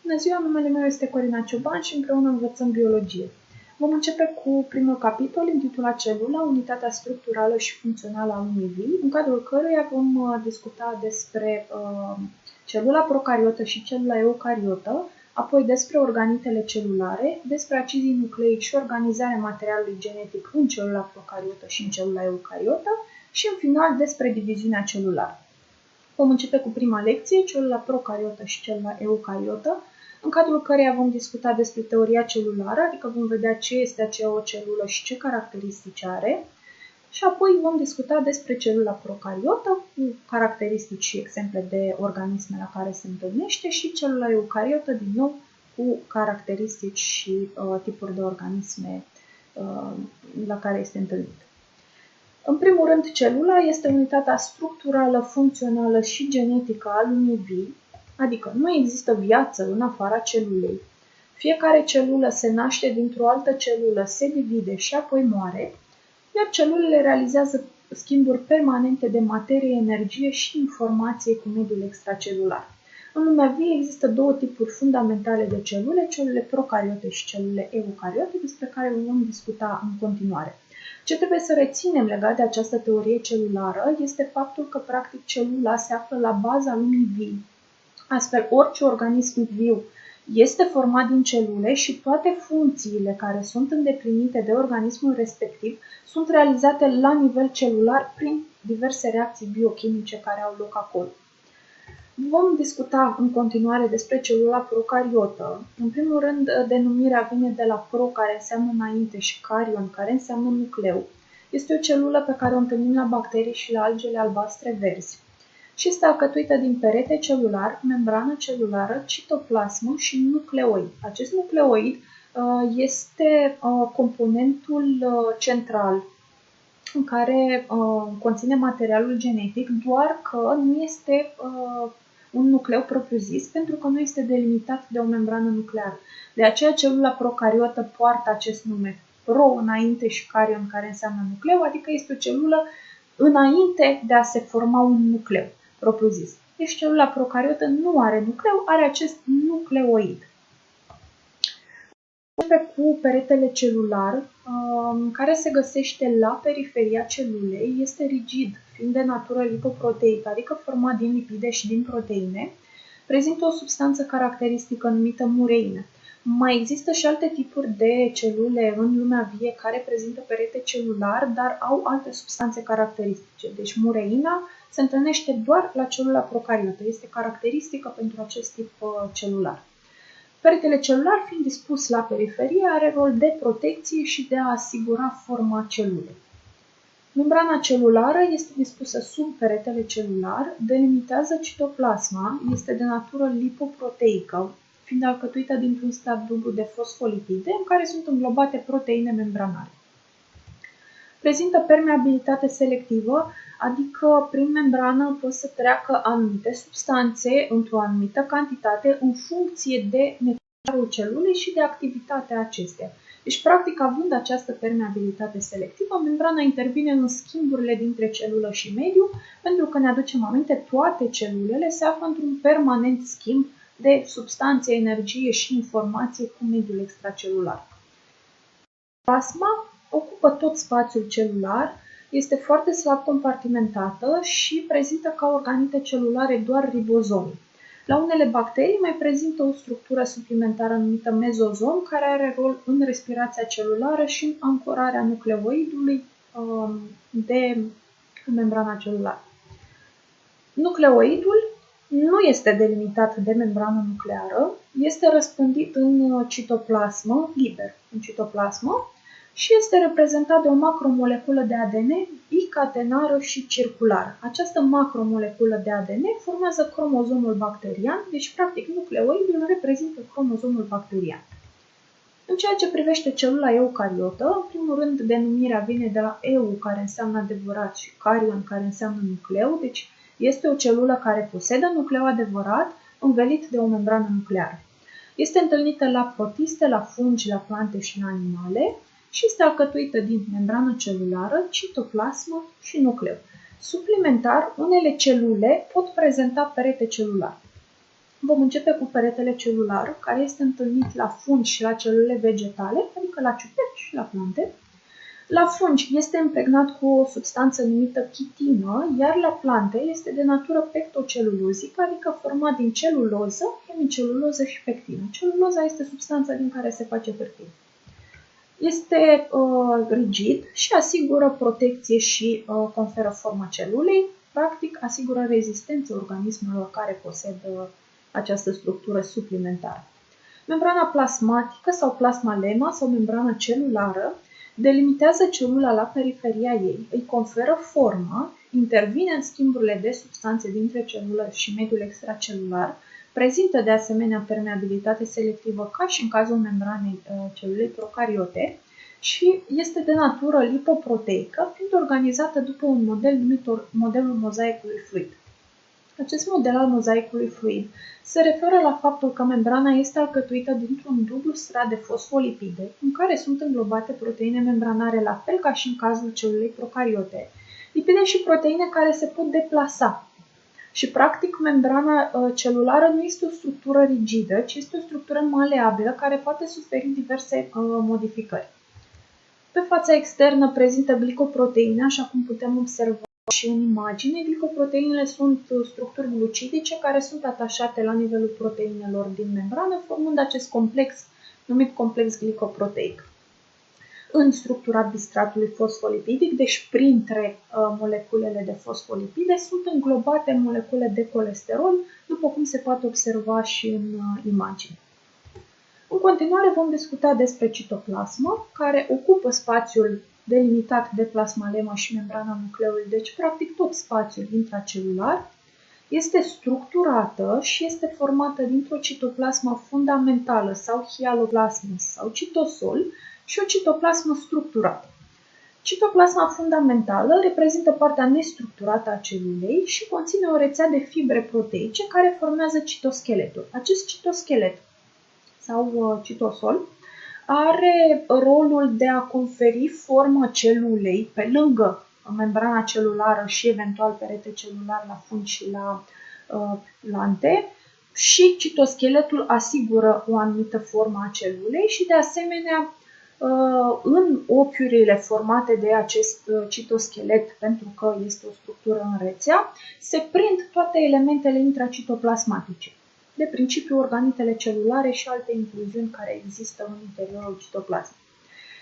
Bună ziua, numele meu este Corina Cioban și împreună învățăm biologie. Vom începe cu primul capitol intitulat Celula, unitatea structurală și funcțională a unui vii, în cadrul căruia vom discuta despre celula procariotă și celula eucariotă, apoi despre organitele celulare, despre acizii nucleici și organizarea materialului genetic în celula procariotă și în celula eucariotă și, în final, despre diviziunea celulară. Vom începe cu prima lecție, celula procariotă și celula eucariotă, în cadrul căreia vom discuta despre teoria celulară, adică vom vedea ce este aceea o celulă și ce caracteristici are, și apoi vom discuta despre celula procariotă, cu caracteristici și exemple de organisme la care se întâlnește, și celula eucariotă, din nou, cu caracteristici și tipuri de organisme la care este întâlnit. În primul rând, celula este unitatea structurală, funcțională și genetică a unui vii, adică nu există viață în afara celulei. Fiecare celulă se naște dintr-o altă celulă, se divide și apoi moare, iar celulele realizează schimburi permanente de materie, energie și informație cu mediul extracelular. În lumea vie există două tipuri fundamentale de celule, celulele procariote și celulele eucariote, despre care vom discuta în continuare. Ce trebuie să reținem legat de această teorie celulară este faptul că, practic, celula se află la baza lumii vii. Astfel, orice organism viu este format din celule și toate funcțiile care sunt îndeplinite de organismul respectiv sunt realizate la nivel celular prin diverse reacții biochimice care au loc acolo. Vom discuta în continuare despre celula procariotă. În primul rând, denumirea vine de la pro, care înseamnă înainte, și carion, care înseamnă nucleu. Este o celulă pe care o întâlnim la bacterii și la algele albastre verzi și este alcătuită din perete celular, membrană celulară, citoplasmă și nucleoid. Acest nucleoid este componentul central în care conține materialul genetic, doar că nu este un nucleu propriu-zis, pentru că nu este delimitat de o membrană nucleară. De aceea celula procariotă poartă acest nume pro înainte și carion, care înseamnă nucleu, adică este o celulă înainte de a se forma un nucleu propriu-zis. Deci celula procariotă nu are nucleu, are acest nucleoid. Începe cu peretele celular, care se găsește la periferia celulei, este rigid, fiind de natură lipoproteică, adică format din lipide și din proteine, prezintă o substanță caracteristică numită mureină. Mai există și alte tipuri de celule în lumea vie care prezintă perete celular, dar au alte substanțe caracteristice. Deci mureina se întâlnește doar la celula procariotă, este caracteristică pentru acest tip celular. Peretele celular, fiind dispus la periferie, are rol de protecție și de a asigura forma celulei. Membrana celulară este dispusă sub peretele celular, delimitează citoplasma, este de natură lipoproteică, fiind alcătuită dintr-un strat dublu de fosfolipide în care sunt înglobate proteine membranare. Prezintă permeabilitate selectivă, adică prin membrană pot să treacă anumite substanțe într-o anumită cantitate în funcție de necesarul celulei și de activitatea acesteia. Deci, practic, având această permeabilitate selectivă, membrana intervine în schimburile dintre celulă și mediu, pentru că, ne aducem aminte, toate celulele se află într-un permanent schimb de substanțe, energie și informație cu mediul extracelular. Plasma ocupă tot spațiul celular, este foarte slab compartimentată și prezintă ca organite celulare doar ribozome. La unele bacterii mai prezintă o structură suplimentară numită mezozom, care are rol în respirația celulară și în ancorarea nucleoidului de membrana celulară. Nucleoidul nu este delimitat de membrană nucleară, este răspândit în citoplasmă, liber în citoplasmă, și este reprezentat de o macromoleculă de ADN bicatenară și circulară. Această macromoleculă de ADN formează cromozomul bacterian, deci practic nucleoidul reprezintă cromozomul bacterian. În ceea ce privește celula eucariotă, în primul rând denumirea vine de la eu, care înseamnă adevărat, și carion, care înseamnă nucleu, deci este o celulă care posedă nucleu adevărat, învelit de o membrană nucleară. Este întâlnită la protiste, la fungi, la plante și la animale și este alcătuită din membrană celulară, citoplasmă și nucleu. Suplimentar, unele celule pot prezenta perete celular. Vom începe cu peretele celular, care este întâlnit la fungi și la celule vegetale, adică la ciuperci și la plante. La fungi este impregnat cu o substanță numită chitină, iar la plante este de natură pectocelulozică, adică format din celuloză, hemiceluloză și pectină. Celuloza este substanța din care se face hârtie. Este rigid și asigură protecție și conferă forma celulei. Practic, asigură rezistență organismelor care posedă această structură suplimentară. Membrana plasmatică sau plasmalema sau membrana celulară delimitează celula la periferia ei, îi conferă formă, intervine în schimburile de substanțe dintre celulă și mediul extracelular, prezintă de asemenea permeabilitate selectivă ca și în cazul membranei celulei procariote și este de natură lipoproteică, fiind organizată după un model numit modelul mozaicului fluid. Acest model al mozaicului fluid se referă la faptul că membrana este alcătuită dintr-un dublu strat de fosfolipide, în care sunt înglobate proteine membranare, la fel ca și în cazul celulei procariote, lipide și proteine care se pot deplasa. Și, practic, membrana celulară nu este o structură rigidă, ci este o structură maleabilă care poate suferi diverse modificări. Pe fața externă prezintă glicoproteine, așa cum putem observa și în imagine. Glicoproteinele sunt structuri glucidice care sunt atașate la nivelul proteinelor din membrană, formând acest complex numit complex glicoproteic. În structura bistratului fosfolipidic, deci printre moleculele de fosfolipide, sunt înglobate molecule de colesterol, după cum se poate observa și în imagine. În continuare vom discuta despre citoplasmă, care ocupă spațiul delimitat de plasmalemă și membrana nucleului, deci practic tot spațiul intracelular. Este structurată și este formată dintr-o citoplasmă fundamentală sau hialoplasmă sau citosol și o citoplasmă structurată. Citoplasma fundamentală reprezintă partea nestructurată a celulei și conține o rețea de fibre proteice care formează citoscheletul. Acest citoschelet sau citosol are rolul de a conferi formă celulei pe lângă membrana celulară și eventual perete celular la fungi și la plante, și citoscheletul asigură o anumită formă a celulei și de asemenea în ochiurile formate de acest citoschelet, pentru că este o structură în rețea, se prind toate elementele intracitoplasmatice, de principiu organitele celulare și alte incluziuni care există în interiorul citoplasmei.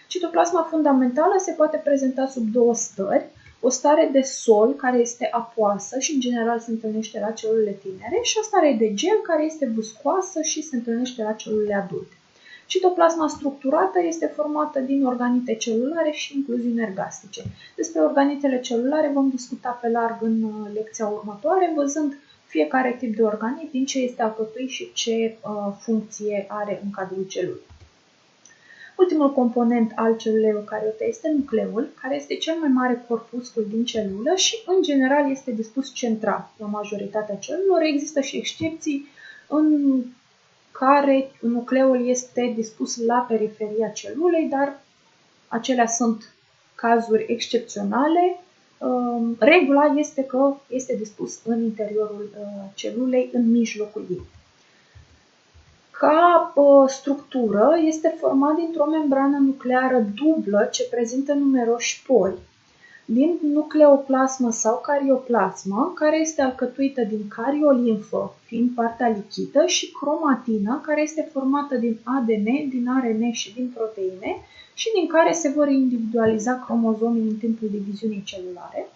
Citoplasma fundamentală se poate prezenta sub două stări: o stare de sol, care este apoasă și în general se întâlnește la celulele tinere, și o stare de gel, care este viscoasă și se întâlnește la celulele adulte. Citoplasma structurată este formată din organite celulare și incluziuni ergastice. Despre organitele celulare vom discuta pe larg în lecția următoare, văzând fiecare tip de organit, din ce este alcătuit și ce funcție are în cadrul celulei. Ultimul component al celulei eucariote este nucleul, care este cel mai mare corpuscul din celulă și, în general, este dispus central la majoritatea celulelor. Există și excepții în care nucleul este dispus la periferia celulei, dar acelea sunt cazuri excepționale. Regula este că este dispus în interiorul celulei, în mijlocul ei. Ca structură este format dintr-o membrană nucleară dublă ce prezintă numeroși pori, din nucleoplasmă sau carioplasmă, care este alcătuită din cariolimfă, fiind partea lichidă, și cromatină, care este formată din ADN, din ARN și din proteine și din care se vor individualiza cromozomii în timpul diviziunii celulare.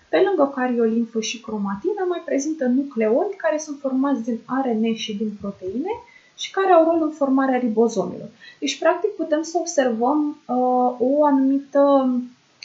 Pe lângă cariolimfă și cromatină mai prezintă nucleoli, care sunt formați din ARN și din proteine și care au rol în formarea ribozomelor. Deci, practic, putem să observăm o anumită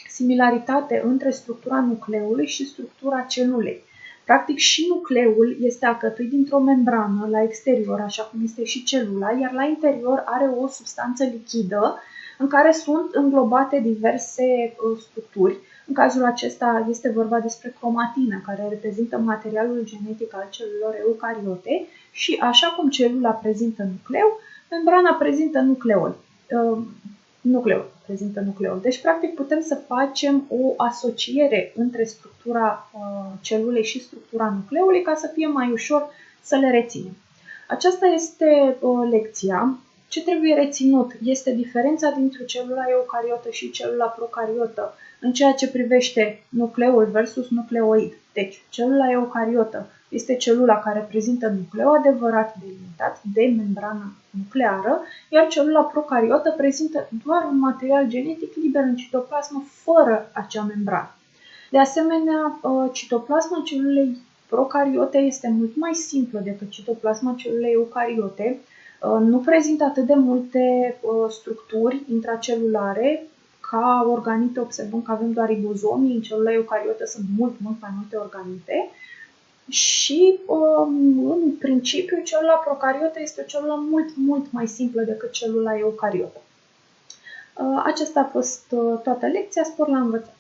similaritate între structura nucleului și structura celulei. Practic, și nucleul este alcătuit dintr-o membrană la exterior, așa cum este și celula, iar la interior are o substanță lichidă în care sunt înglobate diverse structuri. În cazul acesta este vorba despre cromatină, care reprezintă materialul genetic al celulelor eucariote și, așa cum celula prezintă nucleu, membrana prezintă nucleul. Deci, practic, putem să facem o asociere între structura celulei și structura nucleului ca să fie mai ușor să le reținem. Aceasta este lecția. Ce trebuie reținut este diferența dintre celula eucariotă și celula procariotă în ceea ce privește nucleul versus nucleoid. Deci, celula eucariotă este celula care prezintă nucleu adevărat delimitat de membrană nucleară, iar celula procariotă prezintă doar un material genetic liber în citoplasmă fără acea membrană. De asemenea, citoplasma celulei procariote este mult mai simplă decât citoplasma celulei eucariote, nu prezintă atât de multe structuri intracelulare. Ca organite observăm că avem doar ribozomii, în celula eucariotă sunt mult mai multe organite și, în principiu, celula procariotă este o celulă mult mai simplă decât celula eucariotă. Aceasta a fost toată lecția, spor la învățat!